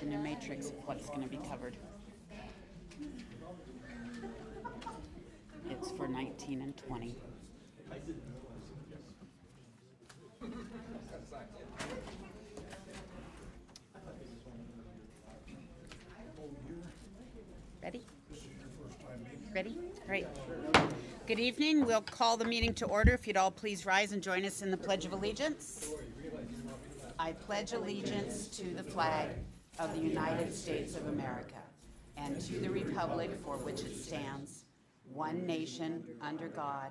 the new matrix of what's going to be covered. It's for 19 and 20. Ready? Ready? Great. Good evening. We'll call the meeting to order. If you'd all please rise and join us in the Pledge of Allegiance. I pledge allegiance to the flag of the United States of America and to the republic for which it stands, one nation, under God,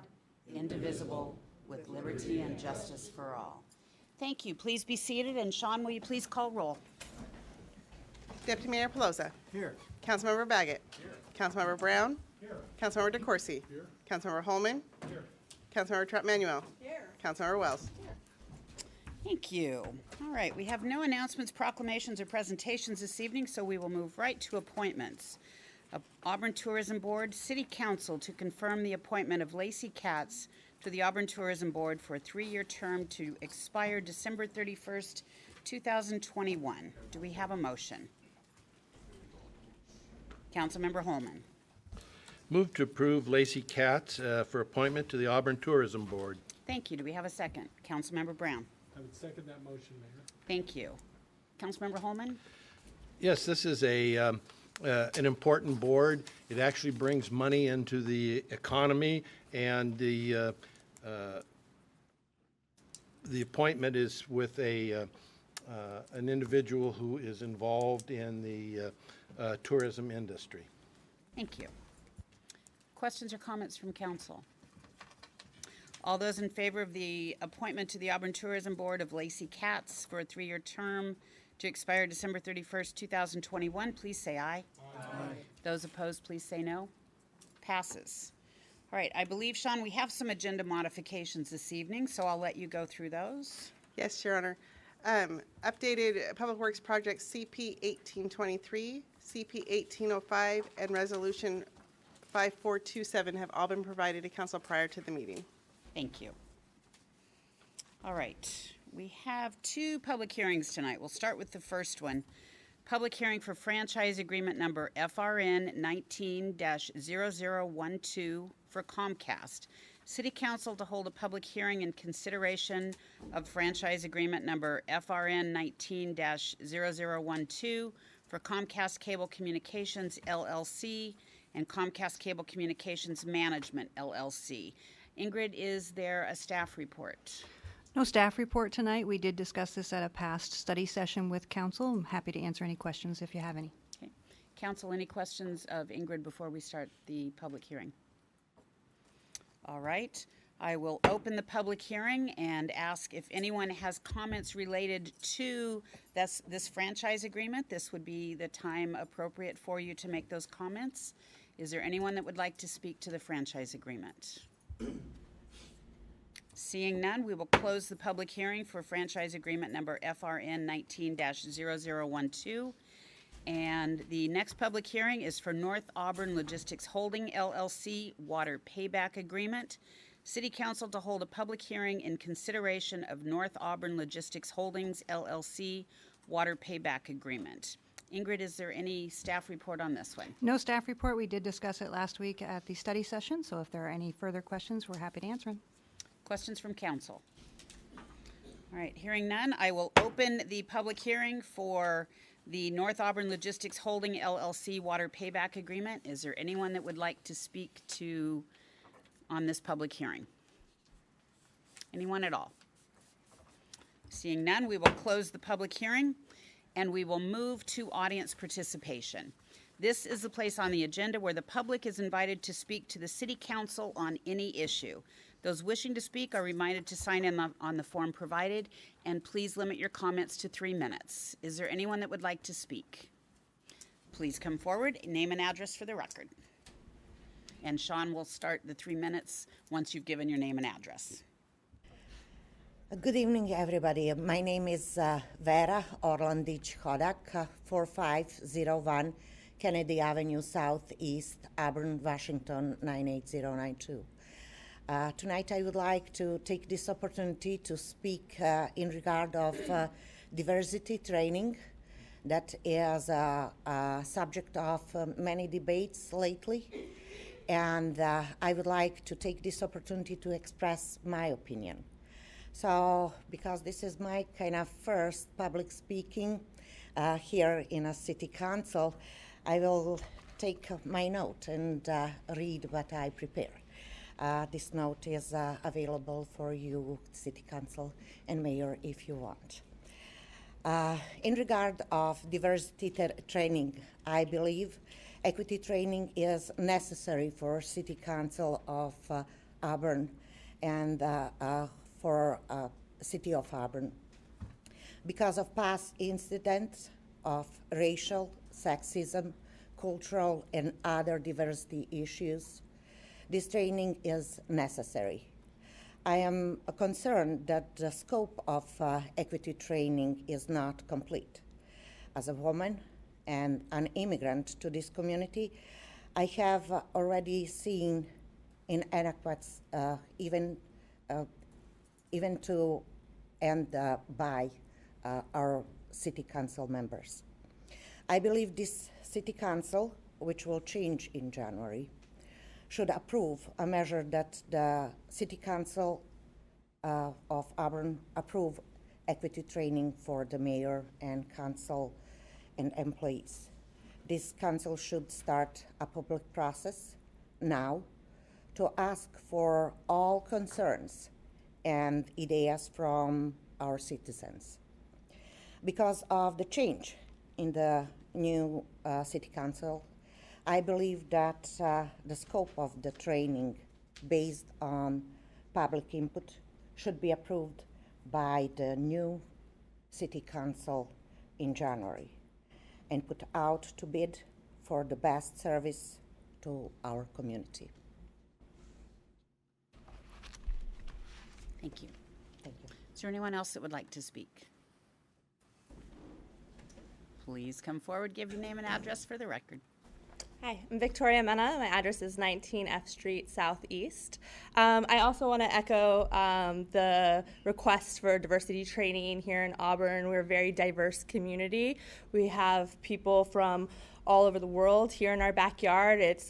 indivisible, with liberty and justice for all. Thank you. Please be seated. And Sean, will you please call roll? Deputy Mayor Pelosa. Here. Councilmember Baggett. Here. Councilmember Brown. Here. Councilmember DeCoursey. Here. Councilmember Holman. Here. Councilmember Trapp-Manuel. Here. Councilmember Wells. Thank you. All right, we have no announcements, proclamations, or presentations this evening, so we will move right to appointments. Auburn Tourism Board, City Council to confirm the appointment of Lacey Katz to the Auburn Tourism Board for a 3-year term to expire December 31st, 2021. Do we have a motion? Councilmember Holman. Move to approve Lacey Katz for appointment to the Auburn Tourism Board. Thank you. Do we have a second? Councilmember Brown. I would second that motion, Mayor. Thank you. Councilmember Holman. Yes, this is an important board. It actually brings money into the economy, and the appointment is with an individual who is involved in the tourism industry. Thank you. Questions or comments from council? All those in favor of the appointment to the Auburn Tourism Board of Lacey Katz for a 3-year term to expire December 31st, 2021, please say aye. Aye. Those opposed, please say no. Passes. All right, I believe, Sean, we have some agenda modifications this evening, so I'll let you go through those. Yes, Your Honor. Updated Public Works Project CP 1823, CP 1805, and Resolution 5427 have all been provided to council prior to the meeting. Thank you. All right, we have 2 public hearings tonight. We'll start with the first one. Public hearing for franchise agreement number FRN 19-0012 for Comcast. City Council to hold a public hearing in consideration of franchise agreement number FRN 19-0012 for Comcast Cable Communications LLC and Comcast Cable Communications Management LLC. Ingrid, is there a staff report? No staff report tonight. We did discuss this at a past study session with council. I'm happy to answer any questions if you have any. Okay. Council, any questions of Ingrid before we start the public hearing? All right. I will open the public hearing and ask if anyone has comments related to this franchise agreement. This would be the time appropriate for you to make those comments. Is there anyone that would like to speak to the franchise agreement? Seeing none, we will close the public hearing for franchise agreement number FRN 19-0012. And the next public hearing is for North Auburn Logistics Holding LLC Water Payback Agreement. City Council to hold a public hearing in consideration of North Auburn Logistics Holdings LLC Water Payback Agreement. Ingrid, is there any staff report on this one? No staff report. We did discuss it last week at the study session, so if there are any further questions, we're happy to answer them. Questions from council? All right, hearing none, I will open the public hearing for the North Auburn Logistics Holding LLC Water Payback Agreement. Is there anyone that would like to speak on this public hearing? Anyone at all? Seeing none, we will close the public hearing and we will move to audience participation. This is the place on the agenda where the public is invited to speak to the City Council on any issue. Those wishing to speak are reminded to sign in on the form provided, and please limit your comments to 3 minutes. Is there anyone that would like to speak? Please come forward, name and address for the record. And Sean will start the 3 minutes once you've given your name and address. Good evening, everybody. My name is Vera Orlandich Hodak, 4501 Kennedy Avenue Southeast, Auburn, Washington, 98092. Tonight I would like to take this opportunity to speak in regard of diversity training that is a subject of many debates lately, and I would like to take this opportunity to express my opinion. So, because this is my kind of first public speaking here in a city council, I will take my note and read what I prepare. This note is available for you, City Council and Mayor, if you want. In regard of diversity training, I believe equity training is necessary for City Council of Auburn and for City of Auburn because of past incidents of racial, sexism, cultural, and other diversity issues. This training is necessary. I am concerned that the scope of equity training is not complete. As a woman and an immigrant to this community, I have already seen inadequacies, even to and by our city council members. I believe this city council, which will change in January, should approve a measure that the City Council of Auburn approve equity training for the mayor and council and employees. This council should start a public process now to ask for all concerns and ideas from our citizens. Because of the change in the new City Council, I believe that the scope of the training based on public input should be approved by the new City Council in January and put out to bid for the best service to our community. Thank you. Thank you. Is there anyone else that would like to speak? Please come forward, give your name and address for the record. Hi, I'm Victoria Mena. My address is 19 F Street Southeast. I also want to echo the request for diversity training here in Auburn. We're a very diverse community. We have people from all over the world here in our backyard. It's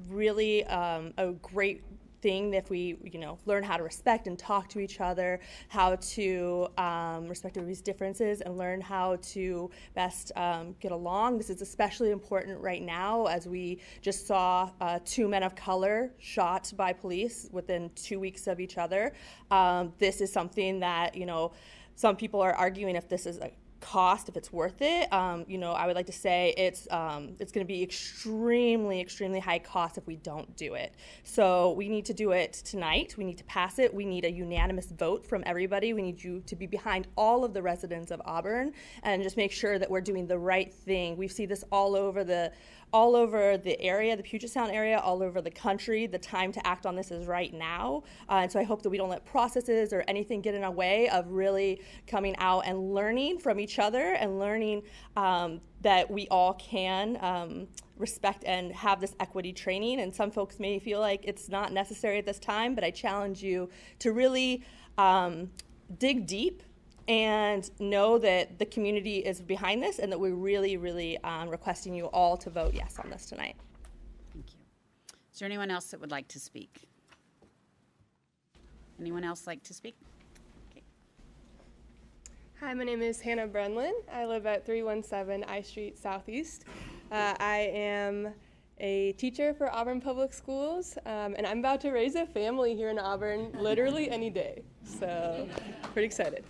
really a great thing if we, learn how to respect and talk to each other, how to respect everybody's differences and learn how to best get along. This is especially important right now as we just saw 2 men of color shot by police within 2 weeks of each other. This is something that, some people are arguing if this is a cost, if it's worth it. I would like to say it's going to be extremely high cost if we don't do it. So we need to do it tonight. We need to pass it. We need a unanimous vote from everybody. We need you to be behind all of the residents of Auburn and just make sure that we're doing the right thing. We see this all over the area, the Puget Sound area, all over the country. The time to act on this is right now. And so I hope that we don't let processes or anything get in our way of really coming out and learning from each other and learning that we all can respect and have this equity training. And some folks may feel like it's not necessary at this time, but I challenge you to really dig deep and know that the community is behind this and that we're really requesting you all to vote yes on this tonight. Thank you. Is there anyone else that would like to speak? Anyone else like to speak? Okay. Hi, my name is Hannah Brenlin. I live at 317 I Street Southeast. I am a teacher for Auburn Public Schools, and I'm about to raise a family here in Auburn literally any day, so pretty excited.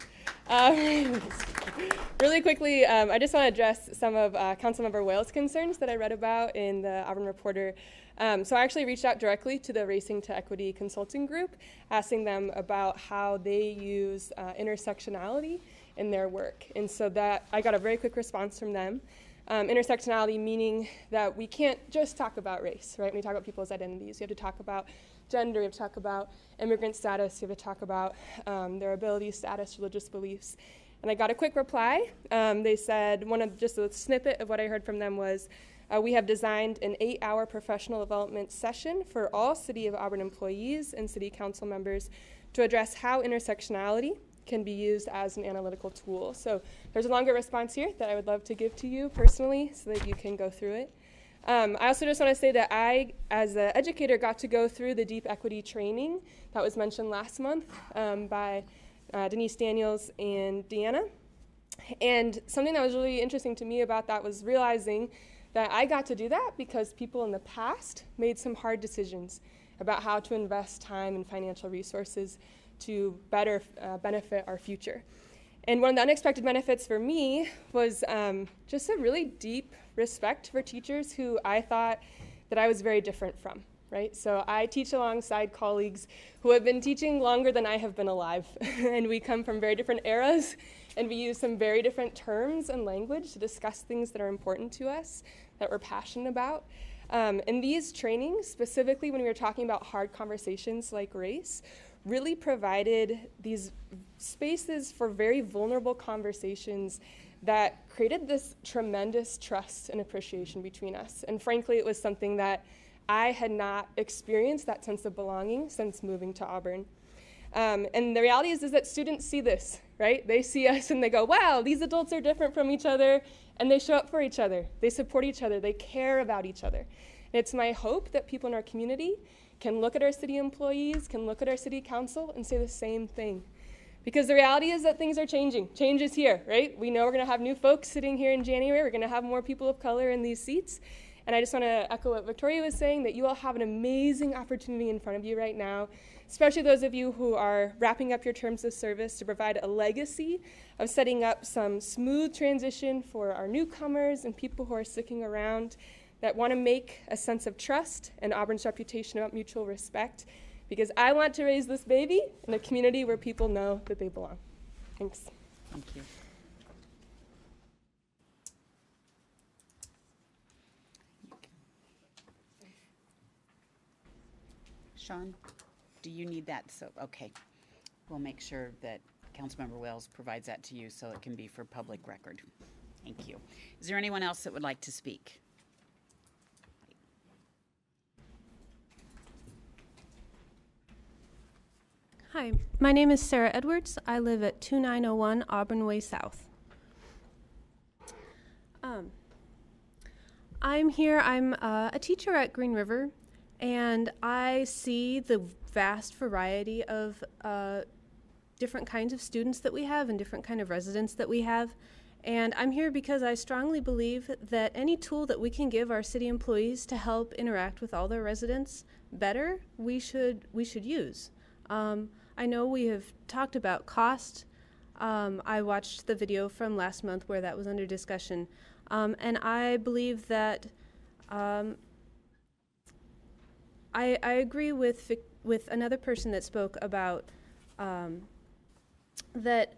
Really quickly, I just want to address some of Councilmember Wales' concerns that I read about in the Auburn Reporter. So I actually reached out directly to the Racing to Equity Consulting Group, asking them about how they use intersectionality in their work. And so that I got a very quick response from them. Intersectionality meaning that we can't just talk about race, right? When we talk about people's identities, you have to talk about gender, you have to talk about immigrant status, you have to talk about their ability, status, religious beliefs. And I got a quick reply. They said, just a snippet of what I heard from them was, we have designed an 8-hour professional development session for all City of Auburn employees and City Council members to address how intersectionality can be used as an analytical tool. So there's a longer response here that I would love to give to you personally so that you can go through it. I also just want to say that I, as an educator, got to go through the deep equity training that was mentioned last month by Denise Daniels and Deanna. And something that was really interesting to me about that was realizing that I got to do that because people in the past made some hard decisions about how to invest time and financial resources to better benefit our future. And one of the unexpected benefits for me was just a really deep respect for teachers who I thought that I was very different from, right? So I teach alongside colleagues who have been teaching longer than I have been alive. And we come from very different eras, and we use some very different terms and language to discuss things that are important to us, that we're passionate about. And these trainings, specifically when we were talking about hard conversations like race, really provided these spaces for very vulnerable conversations that created this tremendous trust and appreciation between us. And frankly, it was something that I had not experienced, that sense of belonging, since moving to Auburn. And the reality is that students see this, right? They see us and they go, wow, these adults are different from each other, and they show up for each other. They support each other. They care about each other. And it's my hope that people in our community can look at our city employees, can look at our city council and say the same thing. Because the reality is that things are changing. Change is here, right? We know we're going to have new folks sitting here in January. We're going to have more people of color in these seats. And I just want to echo what Victoria was saying, that you all have an amazing opportunity in front of you right now, especially those of you who are wrapping up your terms of service, to provide a legacy of setting up some smooth transition for our newcomers and people who are sticking around, that want to make a sense of trust and Auburn's reputation about mutual respect, because I want to raise this baby in a community where people know that they belong. Thanks. Thank you. Sean, do you need that? So, okay. We'll make sure that Councilmember Wells provides that to you so it can be for public record. Thank you. Is there anyone else that would like to speak? Hi, my name is Sarah Edwards. I live at 2901 Auburn Way South. I'm here, I'm a teacher at Green River, and I see the vast variety of different kinds of students that we have and different kind of residents that we have. And I'm here because I strongly believe that any tool that we can give our city employees to help interact with all their residents better, we should use. I know we have talked about cost. I watched the video from last month where that was under discussion. And I believe that I agree with another person that spoke about that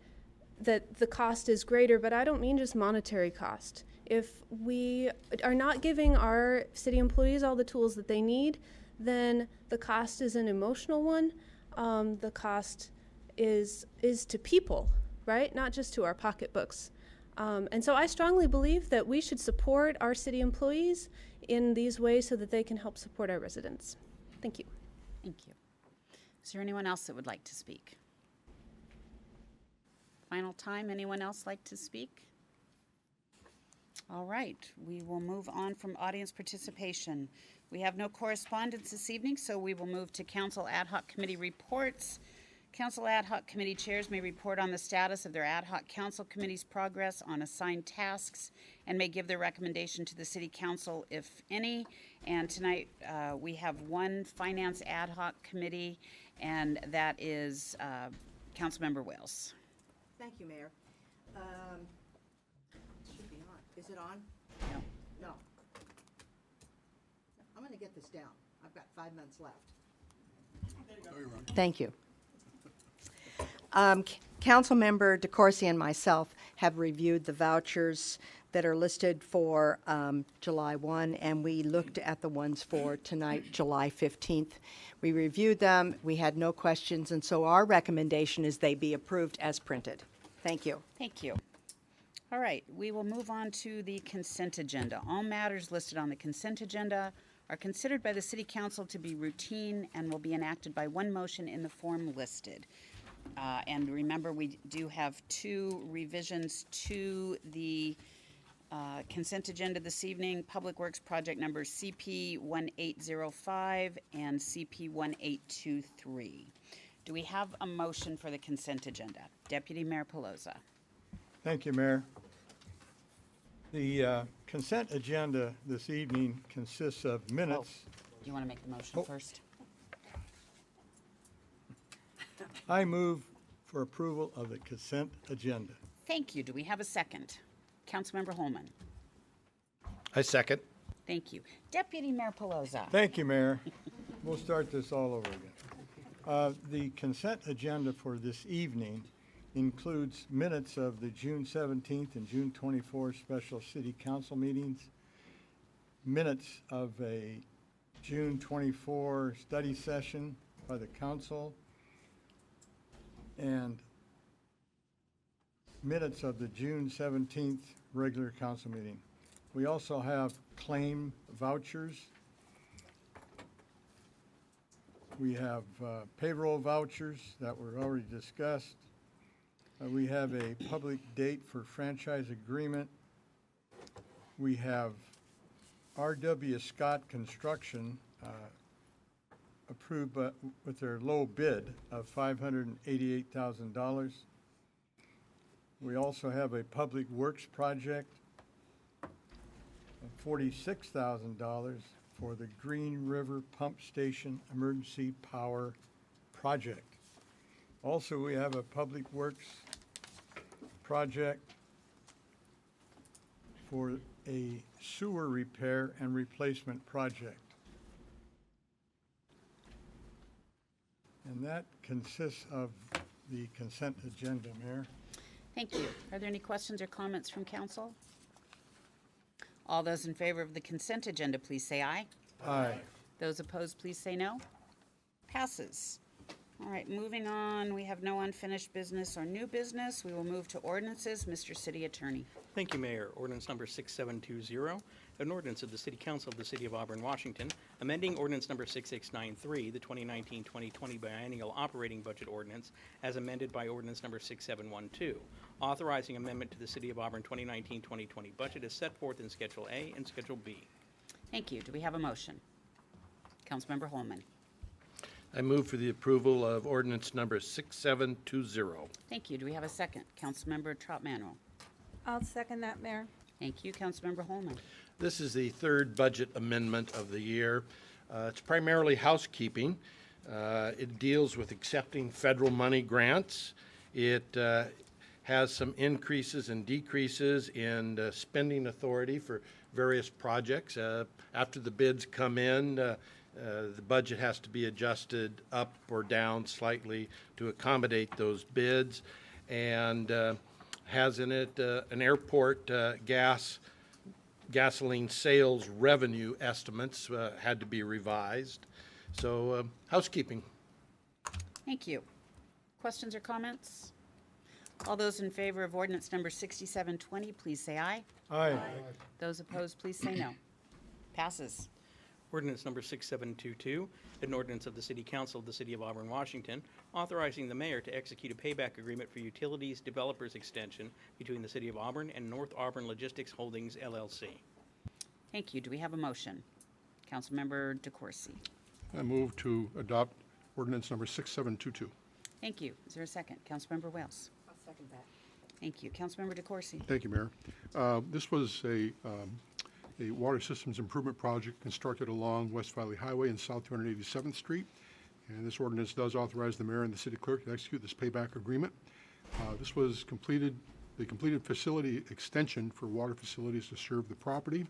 the cost is greater, but I don't mean just monetary cost. If we are not giving our city employees all the tools that they need, then the cost is an emotional one. The cost is to people, right? Not just to our pocketbooks. And so I strongly believe that we should support our city employees in these ways so that they can help support our residents. Thank you. Thank you. Is there anyone else that would like to speak? Final time, anyone else like to speak? All right, we will move on from audience participation. We have no correspondence this evening, so we will move to Council Ad Hoc Committee reports. Council Ad Hoc Committee chairs may report on the status of their ad hoc council committee's progress on assigned tasks and may give their recommendation to the City Council, if any. And tonight we have one Finance Ad Hoc Committee, and that is Councilmember Wales. Thank you, Mayor. It should be on. Is it on? No. No. I'm going to get this down. I've got 5 minutes left. Thank you. Councilmember DeCourcy and myself have reviewed the vouchers that are listed for July 1, and we looked at the ones for tonight, July 15th. We reviewed them. We had no questions, and so our recommendation is they be approved as printed. Thank you. Thank you. All right, we will move on to the consent agenda. All matters listed on the consent agenda are considered by the City Council to be routine and will be enacted by one motion in the form listed. And remember, we do have two revisions to the consent agenda this evening. Public Works project numbers CP 1805 and CP 1823. Do we have a motion for the consent agenda? Deputy Mayor Pelosa. Thank you, Mayor. The consent agenda this evening consists of minutes. Do you want to make the motion first? I move for approval of the consent agenda. Thank you. Do we have a second? Councilmember Holman. I second. Thank you. Deputy Mayor Pelosa. Thank you, Mayor. We'll start this all over again. The consent agenda for this evening includes minutes of the June 17th and June 24th special city council meetings, minutes of a June 24 study session by the council, and minutes of the June 17th regular council meeting. We also have claim vouchers. We have payroll vouchers that were already discussed. We have a public date for franchise agreement. We have R.W. Scott Construction approved with their low bid of $588,000. We also have a public works project of $46,000 for the Green River Pump Station Emergency Power Project. Also, we have a public works project for a sewer repair and replacement project. And that consists of the consent agenda, Mayor. Thank you. Are there any questions or comments from council? All those in favor of the consent agenda, please say aye. Aye. Those opposed, please say no. Passes. All right, moving on. We have no unfinished business or new business. We will move to ordinances. Mr. City Attorney. Thank you, Mayor. Ordinance number 6720, an ordinance of the City Council of the City of Auburn, Washington, amending ordinance number 6693, the 2019-2020 biennial operating budget ordinance, as amended by ordinance number 6712, authorizing amendment to the City of Auburn 2019-2020 budget as set forth in Schedule A and Schedule B. Thank you. Do we have a motion? Councilmember Holman. I move for the approval of ordinance number 6720. Thank you. Do we have a second? Councilmember Troutmanuel. I'll second that, Mayor. Thank you. Councilmember Holman. This is the third budget amendment of the year. It's primarily housekeeping. It deals with accepting federal money grants. It has some increases and decreases in spending authority for various projects. After the bids come in, the budget has to be adjusted up or down slightly to accommodate those bids, and has in it an airport gasoline sales revenue estimates had to be revised. So housekeeping. Thank you. Questions or comments? All those in favor of ordinance number 6720, please say aye. Aye. Those opposed, please say no. Passes. Ordinance number 6722, an ordinance of the City Council of the City of Auburn, Washington, authorizing the mayor to execute a payback agreement for utilities developers extension between the City of Auburn and North Auburn Logistics Holdings, LLC. Thank you. Do we have a motion? Councilmember DeCoursey. I move to adopt ordinance number 6722. Thank you. Is there a second? Councilmember Wales. I'll second that. Thank you. Councilmember DeCoursey. Thank you, Mayor. This was a water systems improvement project constructed along West Valley Highway and South 287th Street. And this ordinance does authorize the mayor and the city clerk to execute this payback agreement. This was the completed facility extension for water facilities to serve the property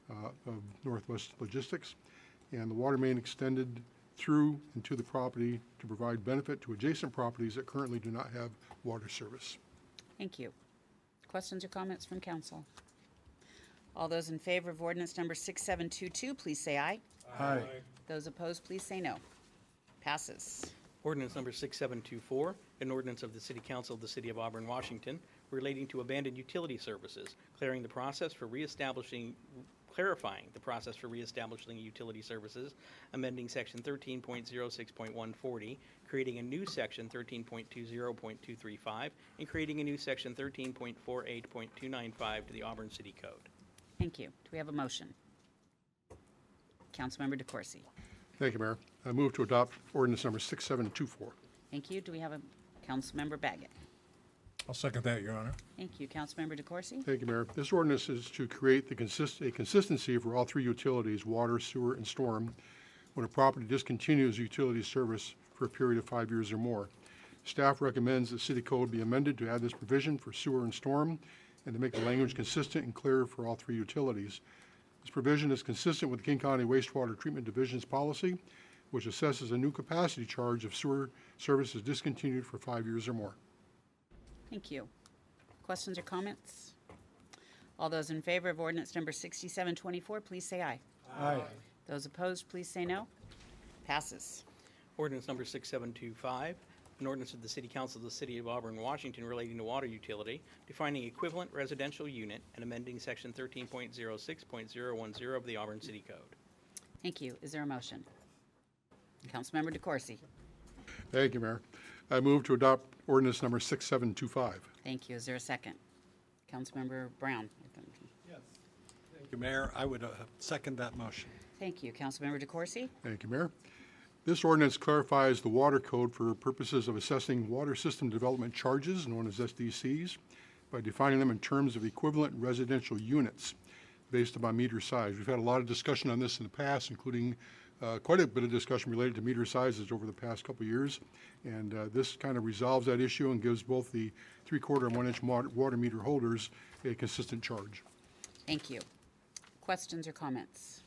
of Northwest Logistics. And the water main extended through and to the property to provide benefit to adjacent properties that currently do not have water service. Thank you. Questions or comments from council? All those in favor of ordinance number 6722, please say aye. Aye. Those opposed, please say no. Passes. Ordinance number 6724, an ordinance of the City Council of the City of Auburn, Washington, relating to abandoned utility services, clearing the process for reestablishing clarifying the process for reestablishing utility services, amending section 13.06.140, creating a new section 13.20.235, and creating a new section 13.48.295 to the Auburn City Code. Thank you. Do we have a motion? Councilmember DeCoursey. Thank you, Mayor. I move to adopt ordinance number 6724. Thank you. Do we have a Councilmember Baggett? I'll second that, Your Honor. Thank you. Councilmember DeCoursey. Thank you, Mayor. This ordinance is to create a consistency for all three utilities, water, sewer, and storm, when a property discontinues utility service for a period of 5 years or more. Staff recommends the city code be amended to add this provision for sewer and storm and to make the language consistent and clear for all three utilities. This provision is consistent with the King County Wastewater Treatment Division's policy, which assesses a new capacity charge if sewer service is discontinued for 5 years or more. Thank you. Questions or comments? All those in favor of ordinance number 6724, please say aye. Aye. Those opposed, please say no. Passes. Ordinance number 6725, an ordinance of the City Council of the City of Auburn, Washington relating to water utility, defining equivalent residential unit, and amending section 13.06.010 of the Auburn City Code. Thank you. Is there a motion? Councilmember DeCoursey. Thank you, Mayor. I move to adopt ordinance number 6725. Thank you. Is there a second? Councilmember Brown. Yes. Thank you, Mayor. I would second that motion. Thank you. Councilmember DeCoursey. Thank you, Mayor. This ordinance clarifies the water code for purposes of assessing water system development charges, known as SDCs, by defining them in terms of equivalent residential units based upon meter size. We've had a lot of discussion on this in the past, including quite a bit of discussion related to meter sizes over the past couple of years. And this kind of resolves that issue and gives both the 3/4 and 1-inch water meter holders a consistent charge. Thank you. Questions or comments?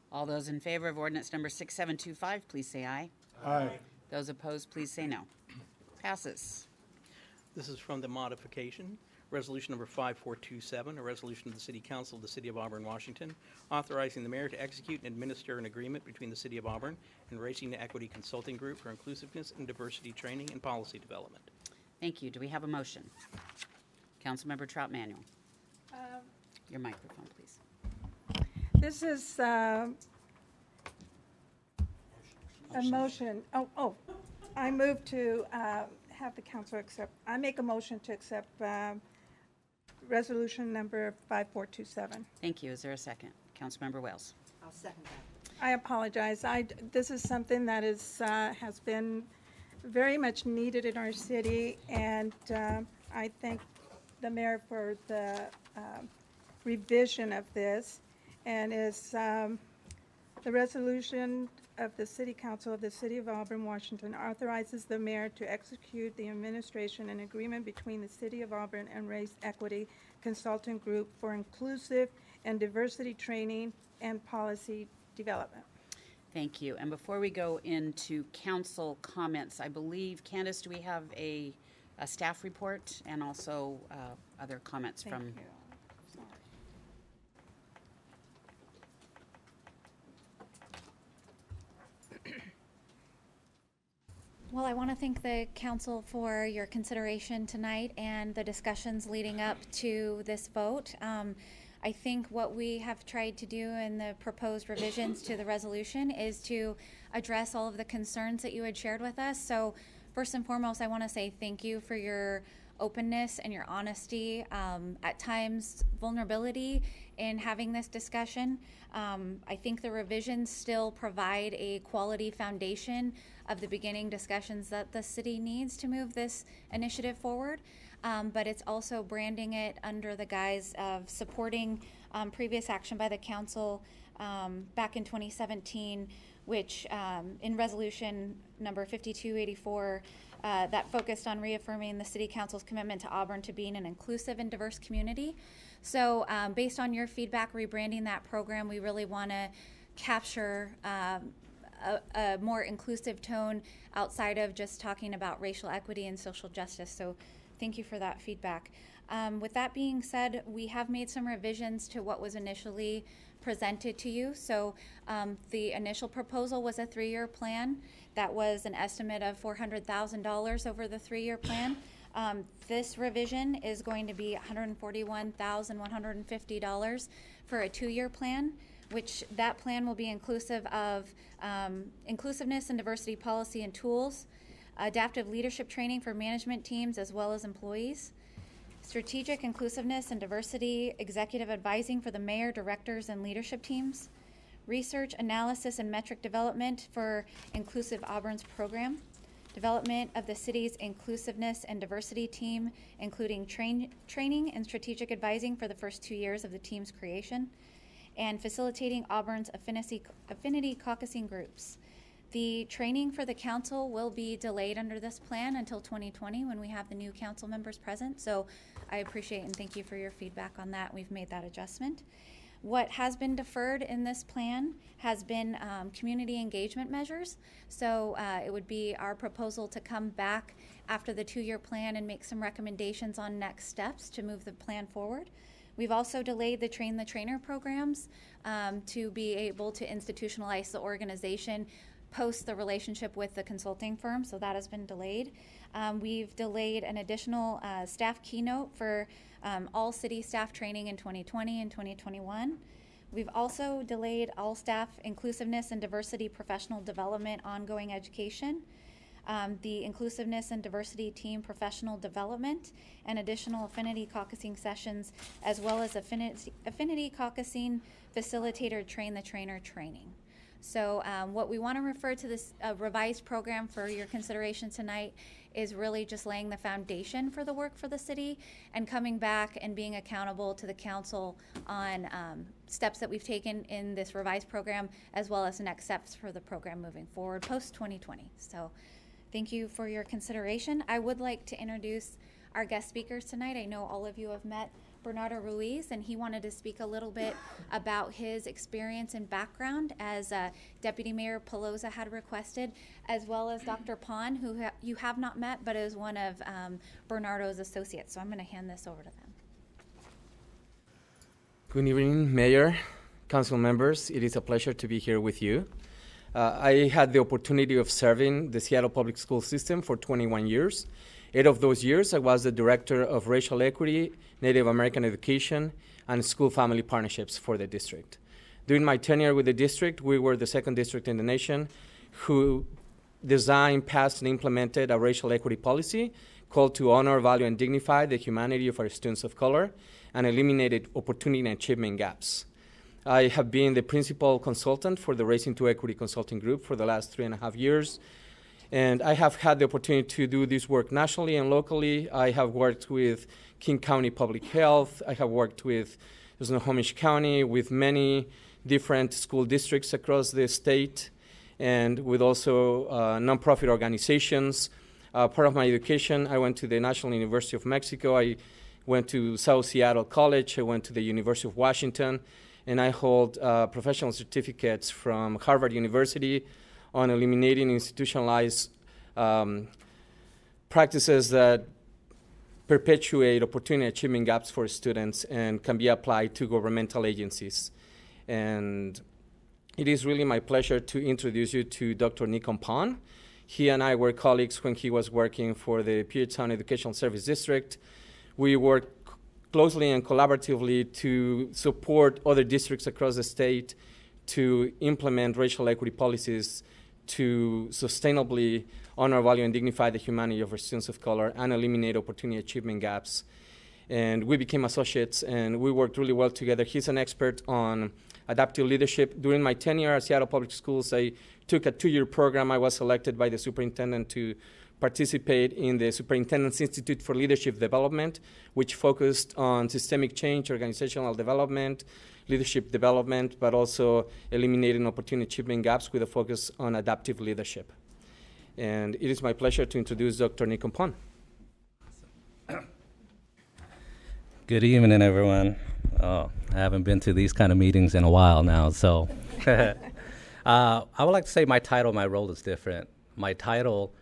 All those in favor of ordinance number 6725, please say aye. Aye. Those opposed, please say no. Passes. This is from the modification, resolution number 5427, a resolution of the City Council of the City of Auburn, Washington, authorizing the mayor to execute and administer an agreement between the City of Auburn and Racing to Equity Consulting Group for inclusiveness and diversity training and policy development. Thank you. Do we have a motion? Councilmember Trout Manuel. Your microphone, please. This is a motion. I move to have the council accept. I make a motion to accept resolution number 5427. Thank you. Is there a second? Councilmember Wells. I'll second that. I apologize. This is something that is has been very much needed in our city, and I thank the mayor for the revision of this. And is the resolution of the City Council of the City of Auburn, Washington, authorizes the mayor to execute the administration and agreement between the City of Auburn and Race Equity Consultant Group for inclusive and diversity training and policy development. Thank you. And before we go into council comments, I believe, Candace, do we have a staff report and also other comments from? Thank you. Well, I want to thank the council for your consideration tonight and the discussions leading up to this vote. I think what we have tried to do in the proposed revisions to the resolution is to address all of the concerns that you had shared with us. So first and foremost, I want to say thank you for your openness and your honesty, at times vulnerability in having this discussion. I think the revisions still provide a quality foundation of the beginning discussions that the city needs to move this initiative forward, but it's also branding it under the guise of supporting previous action by the council back in 2017, which in resolution number 5284 that focused on reaffirming the City Council's commitment to Auburn to being an inclusive and diverse community. So based on your feedback rebranding that program, we really want to capture a more inclusive tone outside of just talking about racial equity and social justice. So thank you for that feedback. With that being said, we have made some revisions to what was initially presented to you. So the initial proposal was a 3-year plan. That was an estimate of $400,000 over the 3-year plan. This revision is going to be $141,150 for a 2-year plan, which that plan will be inclusive of inclusiveness and diversity policy and tools, adaptive leadership training for management teams as well as employees, strategic inclusiveness and diversity executive advising for the mayor, directors, and leadership teams, research, analysis, and metric development for Inclusive Auburn's program, development of the city's inclusiveness and diversity team, including training and strategic advising for the first 2 years of the team's creation, and facilitating Auburn's affinity caucusing groups. The training for the council will be delayed under this plan until 2020 when we have the new council members present. So I appreciate and thank you for your feedback on that. We've made that adjustment. What has been deferred in this plan has been community engagement measures. So it would be our proposal to come back after the 2-year plan and make some recommendations on next steps to move the plan forward. We've also delayed the Train the Trainer programs to be able to institutionalize the organization post the relationship with the consulting firm, so that has been delayed. We've delayed an additional staff keynote for all city staff training in 2020 and 2021. We've also delayed all staff inclusiveness and diversity professional development ongoing education, the inclusiveness and diversity team professional development, and additional affinity caucusing sessions, as well as affinity caucusing facilitator train the trainer training. So what we want to refer to this revised program for your consideration tonight is really just laying the foundation for the work for the city and coming back and being accountable to the council on steps that we've taken in this revised program, as well as next steps for the program moving forward post 2020. So thank you for your consideration. I would like to introduce our guest speakers tonight. I know all of you have met Bernardo Ruiz, and he wanted to speak a little bit about his experience and background as Deputy Mayor Pelosa had requested, as well as Dr. Pon, who you have not met, but is one of Bernardo's associates. So I'm going to hand this over to them. Good evening, Mayor, Council members. It is a pleasure to be here with you. I had the opportunity of serving the Seattle Public School System for 21 years. 8 of those years, I was the Director of Racial Equity, Native American Education, and School Family Partnerships for the district. During my tenure with the district, we were the 2nd district in the nation who designed, passed, and implemented a racial equity policy called to honor, value, and dignify the humanity of our students of color and eliminated opportunity and achievement gaps. I have been the principal consultant for the Racing to Equity Consulting Group for the last 3.5 years. And I have had the opportunity to do this work nationally and locally. I have worked with King County Public Health. I have worked with Snohomish County, with many different school districts across the state, and with also nonprofit organizations. Part of my education, I went to the National University of Mexico. I went to South Seattle College. I went to the University of Washington. And I hold professional certificates from Harvard University on eliminating institutionalized practices that perpetuate opportunity achievement gaps for students and can be applied to governmental agencies. And it is really my pleasure to introduce you to Dr. Nikon Pon. He and I were colleagues when he was working for the Puget Sound Educational Service District. We worked closely and collaboratively to support other districts across the state to implement racial equity policies to sustainably honor, value, and dignify the humanity of our students of color and eliminate opportunity achievement gaps. And we became associates, and we worked really well together. He's an expert on adaptive leadership. During my tenure at Seattle Public Schools, I took a 2-year program. I was selected by the superintendent to participate in the Superintendent's Institute for Leadership Development, which focused on systemic change, organizational development, leadership development, but also eliminating opportunity achievement gaps with a focus on adaptive leadership. And it is my pleasure to introduce Dr. Nikon Pon. Good evening, everyone. Oh, I haven't been to these kind of meetings in a while now, so. I would like to say my title, my role is different. My title,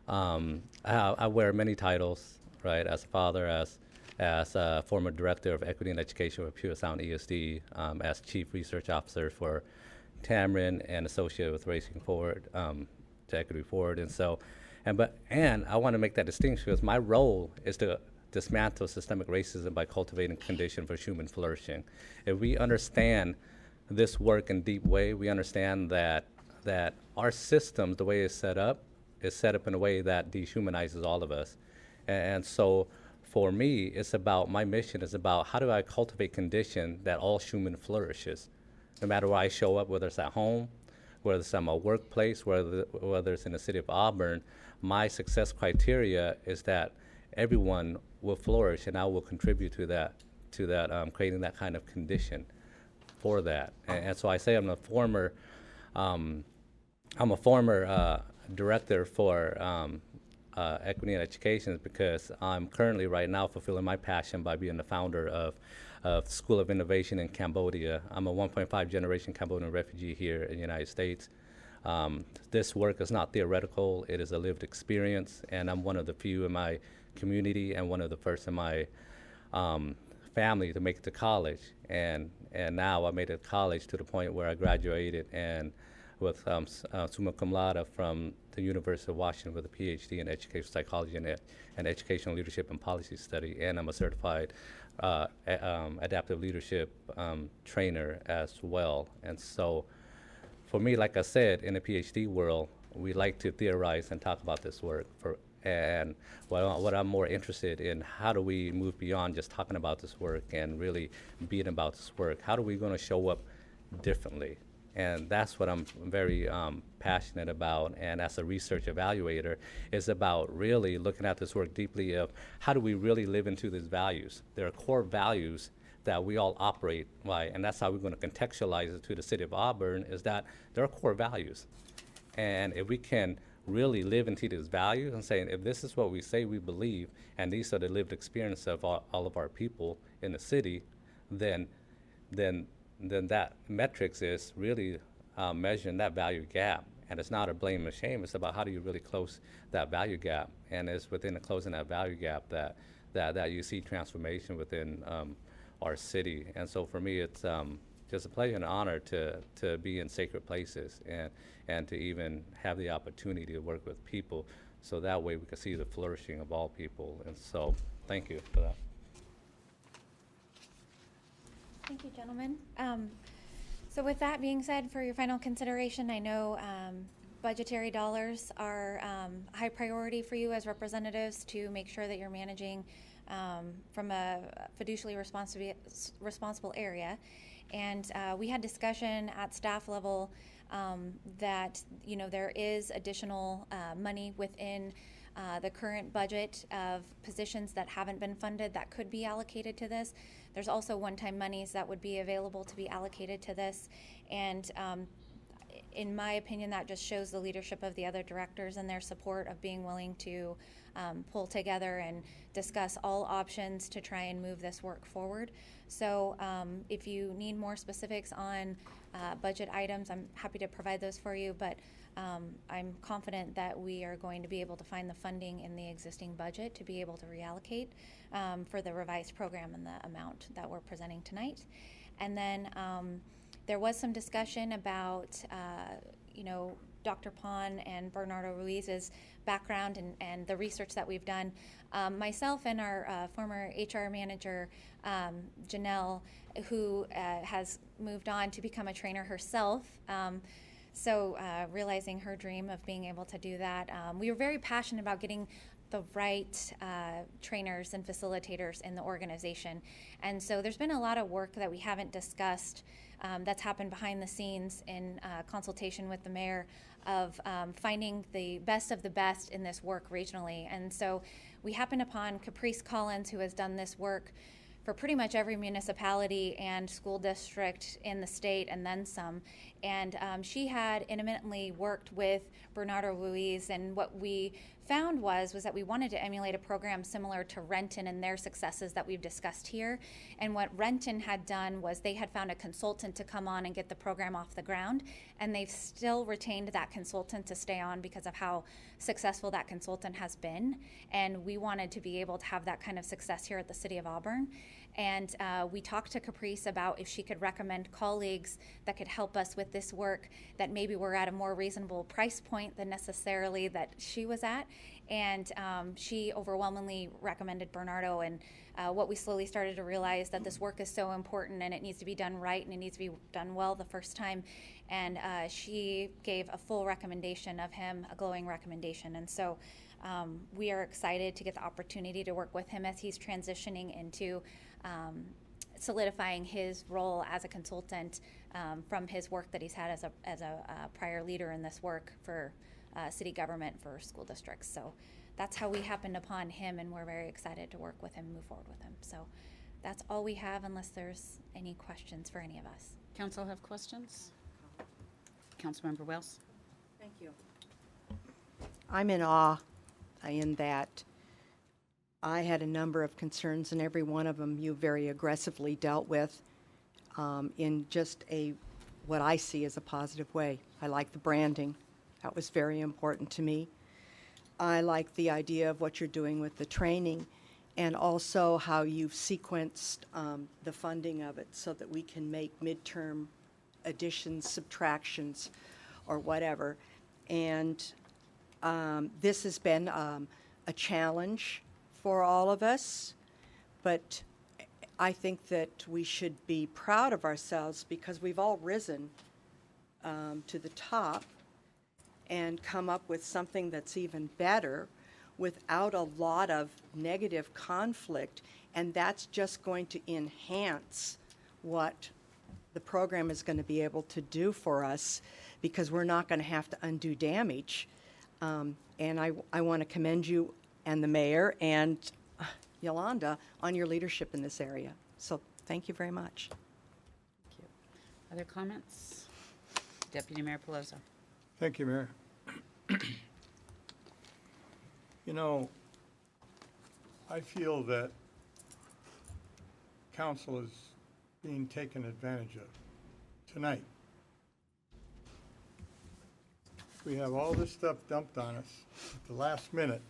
I wear many titles, right, as a father, as a former director of equity and education for Puget Sound ESD, as chief research officer for Tamron, and associate with Racing Forward to Equity Forward. And so And I want to make that distinction because my role is to dismantle systemic racism by cultivating conditions for human flourishing. If we understand this work in deep way, we understand that our system, the way it's set up in a way that dehumanizes all of us. And so for me, it's about, my mission is about how do I cultivate conditions that all human flourishes, no matter where I show up, whether it's at home, whether it's at my workplace, whether it's in the city of Auburn. My success criteria is that everyone will flourish, and I will contribute to that, creating that kind of condition for that. And so I say I'm a former director for equity and education because I'm currently right now fulfilling my passion by being the founder of the School of Innovation in Cambodia. I'm a 1.5 generation Cambodian refugee here in the United States. This work is not theoretical, it is a lived experience, and I'm one of the few in my community and one of the first in my family to make it to college. And now I made it to college to the point where I graduated and with summa cum laude from the University of Washington with a PhD in educational psychology and educational leadership and policy study, and I'm a certified adaptive leadership trainer as well. And so for me, like I said, in the PhD world, we like to theorize and talk about this work. And what I'm more interested in, how do we move beyond just talking about this work and really being about this work? How are we going to show up differently? And that's what I'm very passionate about. And as a research evaluator, is about really looking at this work deeply of how do we really live into these values? There are core values that we all operate by, and that's how we're going to contextualize it to the city of Auburn, is that there are core values. And if we can really live into these values and saying, if this is what we say we believe, and these are the lived experience of all of our people in the city, then that metrics is really measuring that value gap. And it's not a blame or shame, it's about how do you really close that value gap. And it's within the closing that value gap that you see transformation within our city. And so for me, it's just a pleasure and honor to be in sacred places and to even have the opportunity to work with people so that way we can see the flourishing of all people. And so thank you for that. Thank you, gentlemen. So with that being said, for your final consideration, I know budgetary dollars are high priority for you as representatives to make sure that you're managing from a fiducially responsible area. And we had discussion at staff level that there is additional money within the current budget of positions that haven't been funded that could be allocated to this. There's also one-time monies that would be available to be allocated to this. And in my opinion, that just shows the leadership of the other directors and their support of being willing to pull together and discuss all options to try and move this work forward. So if you need more specifics on budget items, I'm happy to provide those for you, but I'm confident that we are going to be able to find the funding in the existing budget to be able to reallocate for the revised program and the amount that we're presenting tonight. And then there was some discussion about, Dr. Pon and Bernardo Ruiz's background and the research that we've done. Myself and our former HR manager, Janelle, who has moved on to become a trainer herself. So realizing her dream of being able to do that, we were very passionate about getting the right trainers and facilitators in the organization. And so there's been a lot of work that we haven't discussed that's happened behind the scenes in consultation with the mayor of finding the best of the best in this work regionally. And so we happened upon Caprice Collins, who has done this work for pretty much every municipality and school district in the state and then some. And she had intimately worked with Bernardo Ruiz, and what we found was that we wanted to emulate a program similar to Renton and their successes that we've discussed here. And what Renton had done was they had found a consultant to come on and get the program off the ground, and they've still retained that consultant to stay on because of how successful that consultant has been. And we wanted to be able to have that kind of success here at the City of Auburn. And we talked to Caprice about if she could recommend colleagues that could help us with this work that maybe were at a more reasonable price point than necessarily that she was at. And she overwhelmingly recommended Bernardo. And what we slowly started to realize that this work is so important and it needs to be done right and it needs to be done well the first time. And she gave a full recommendation of him, a glowing recommendation. And so we are excited to get the opportunity to work with him as he's transitioning into solidifying his role as a consultant from his work that he's had as a prior leader in this work for city government for school districts. So that's how we happened upon him, and we're very excited to work with him and move forward with him. So that's all we have, unless there's any questions for any of us. Council have questions? Councilmember Wells? Thank you. I'm in awe in that I had a number of concerns, and every one of them you very aggressively dealt with in just what I see as a positive way. I like the branding. That was very important to me. I like the idea of what you're doing with the training, and also how you've sequenced the funding of it so that we can make midterm additions, subtractions, or whatever. And this has been a challenge for all of us, but I think that we should be proud of ourselves because we've all risen to the top and come up with something that's even better without a lot of negative conflict, and that's just going to enhance what the program is going to be able to do for us, because we're not going to have to undo damage. And I want to commend you and the mayor and Yolanda on your leadership in this area. So thank you very much. Thank you. Other comments? Deputy Mayor Pelosi. Thank you, Mayor. You know, I feel that council is being taken advantage of tonight. We have all this stuff dumped on us at the last minute.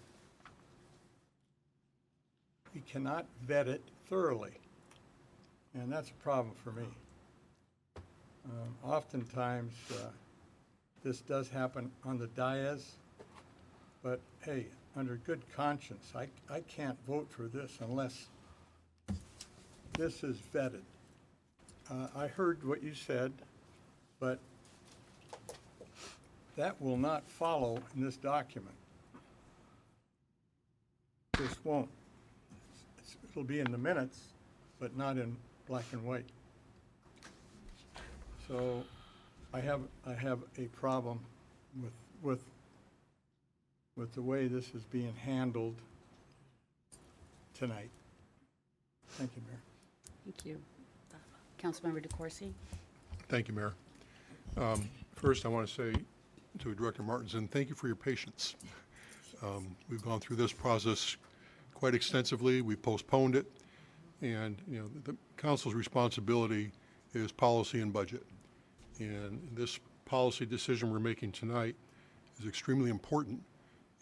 We cannot vet it thoroughly, and that's a problem for me. Oftentimes, this does happen on the dais, but hey, under good conscience, I can't vote for this unless this is vetted. I heard what you said, but that will not follow in this document. This won't. It'll be in the minutes, but not in black and white. So I have a problem with the way this is being handled tonight. Thank you, Mayor. Thank you. Councilmember DeCoursey. Thank you, Mayor. First, I want to say to Director Martinson, thank you for your patience. We've gone through this process quite extensively. We postponed it, and the council's responsibility is policy and budget. And this policy decision we're making tonight is extremely important.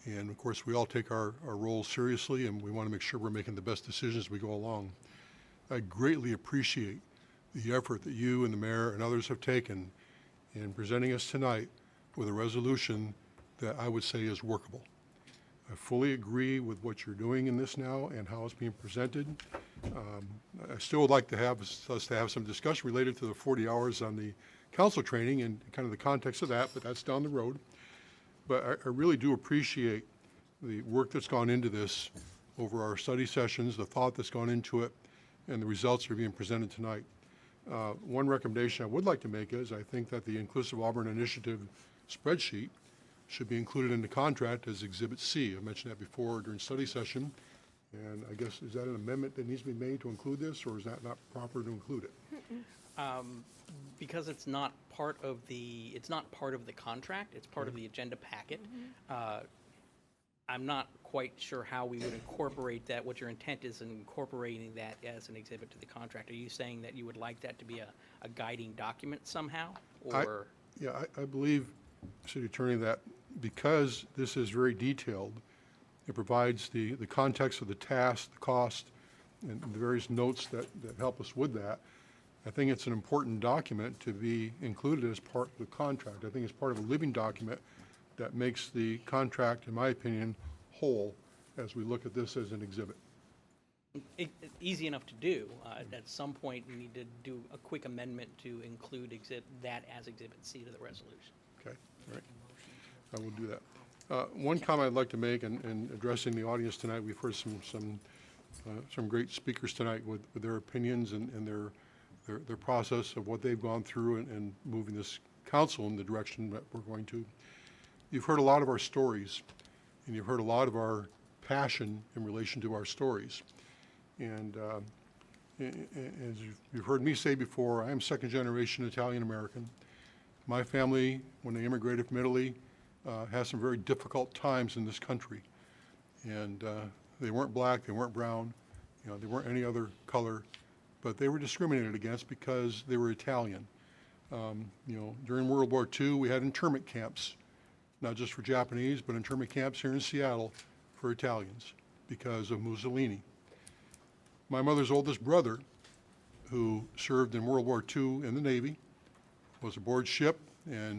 And of course, we all take our roles seriously, and we want to make sure we're making the best decisions as we go along. I greatly appreciate the effort that you and the mayor and others have taken in presenting us tonight with a resolution that I would say is workable. I fully agree with what you're doing in this now and how it's being presented. I still would like to have us to have some discussion related to the 40 hours on the council training and kind of the context of that, but that's down the road. But I really do appreciate the work that's gone into this over our study sessions, the thought that's gone into it, and the results that are being presented tonight. One recommendation I would like to make is I think that the Inclusive Auburn Initiative spreadsheet should be included in the contract as Exhibit C. I mentioned that before during study session, and I guess, is that an amendment that needs to be made to include this, or is that not proper to include it? Because it's not part of the contract, it's part of the agenda packet. I'm not quite sure how we would incorporate that, what your intent is in incorporating that as an exhibit to the contract. Are you saying that you would like that to be a guiding document somehow? Or I believe, City Attorney, that because this is very detailed, it provides the context of the task, the cost, and the various notes that help us with that. I think it's an important document to be included as part of the contract. I think it's part of a living document that makes the contract, in my opinion, whole as we look at this as an exhibit. Easy enough to do. At some point, we need to do a quick amendment to include that as Exhibit C to the resolution. Okay, all right. I will do that. One comment I'd like to make in addressing the audience tonight, we've heard some great speakers tonight with their opinions and their process of what they've gone through and moving this council in the direction that we're going to. You've heard a lot of our stories, and you've heard a lot of our passion in relation to our stories. And as you've heard me say before, I am second-generation Italian-American. My family, when they immigrated from Italy, had some very difficult times in this country. And they weren't black, they weren't brown, they weren't any other color, but they were discriminated against because they were Italian. During World War II, we had internment camps, not just for Japanese, but internment camps here in Seattle for Italians because of Mussolini. My mother's oldest brother, who served in World War II in the Navy, was aboard ship, and